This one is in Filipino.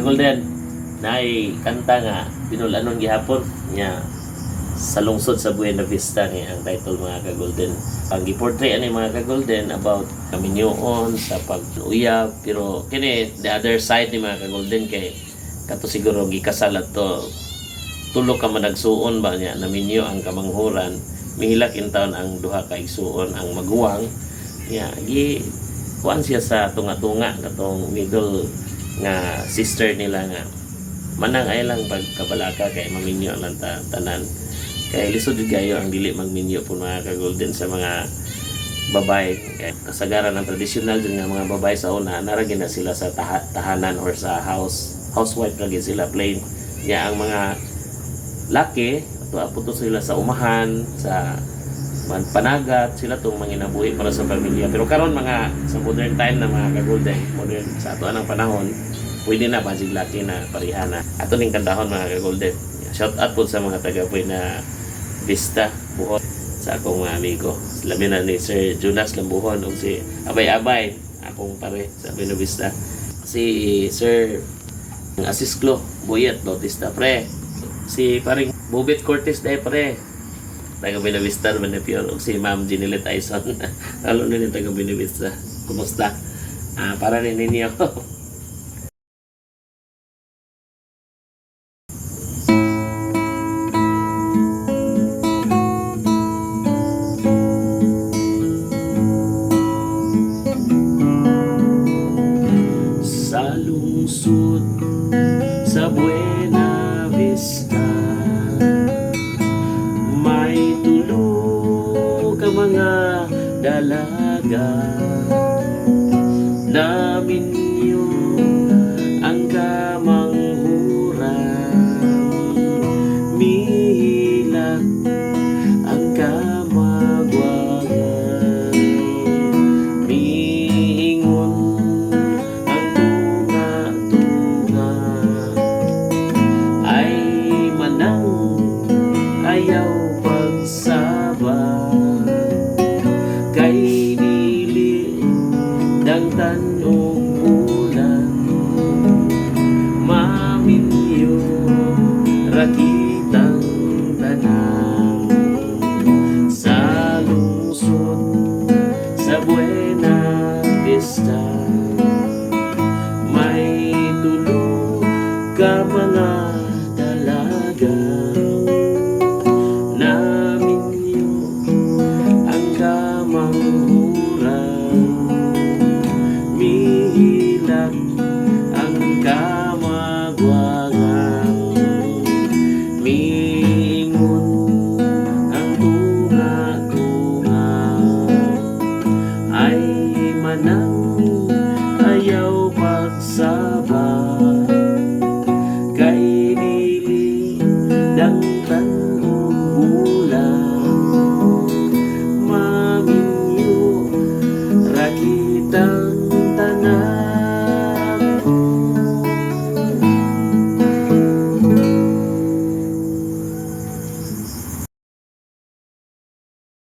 Golden, naay kanta nga pinulanon gihapon nya sa lungsod sa Buena Vista ni ang title mga ka-Golden. Ang giportray ani mga ka-Golden about kaminyoon sa pag-uyab, pero kini the other side ni mga ka-Golden kay kato siguro gikasal adto tulo ka managsuon ba niya naminyo ang kamanghuran, mihilak in taon ang duha ka igsuon ang maguwang nya gi kuan siya sa tunga-tunga katong middle nga sister nila nga manang ay lang pagkabalaka kay maminyo lang tanan. Kaya lisod kayo ang dili magminyo po mga ka-Golden sa mga babay. Kaya kasagaran ng tradisyonal din nga mga babay sa una, naragin na sila sa tahanan or sa housewife lagi sila plain. Kaya ang mga laki, aputo sila sa umahan, sa panagat, sila itong manginabuhi para sa pamilya. Pero karon mga sa modern time na mga ka-Golden, modern sa ato anang panahon, pwede na basig laki na parihan na. Ato ning kandahon mga ka-Golden. Shout out po sa mga taga-Buena Vista, Buhon, sa akong mga amigo. Labi na ni Sir Jonas Lambuhon o si Abay-Abay, akong pare sa Buena Vista. Si Sir Asisklo Boyet Bautista, pre. Si paring Bobet Cortez day, pre. Taga Buena Vista naman na pure. O si Ma'am Ginilet Aison. Lalo na yung taga Buena Vista. Kumusta? Para rin ninyo. Sa lungsod sa Buena Vista may tulo ka mga dalaga namin ang kamanghuran mihilak ang kamagwagan miingon ang tunga-tunga ay manang ayaw pagsaba kay dili dangtan og ulan maminyo rakitang tanan sa lungsod sa Buena Vista may tulo ka mga dalaga naminyo ang kamanghuran mihilak ang kamagwagan miingon ang tunga-tunga ay manang ayaw pagsaba kay dili dangtan og bulan maminyo rakitang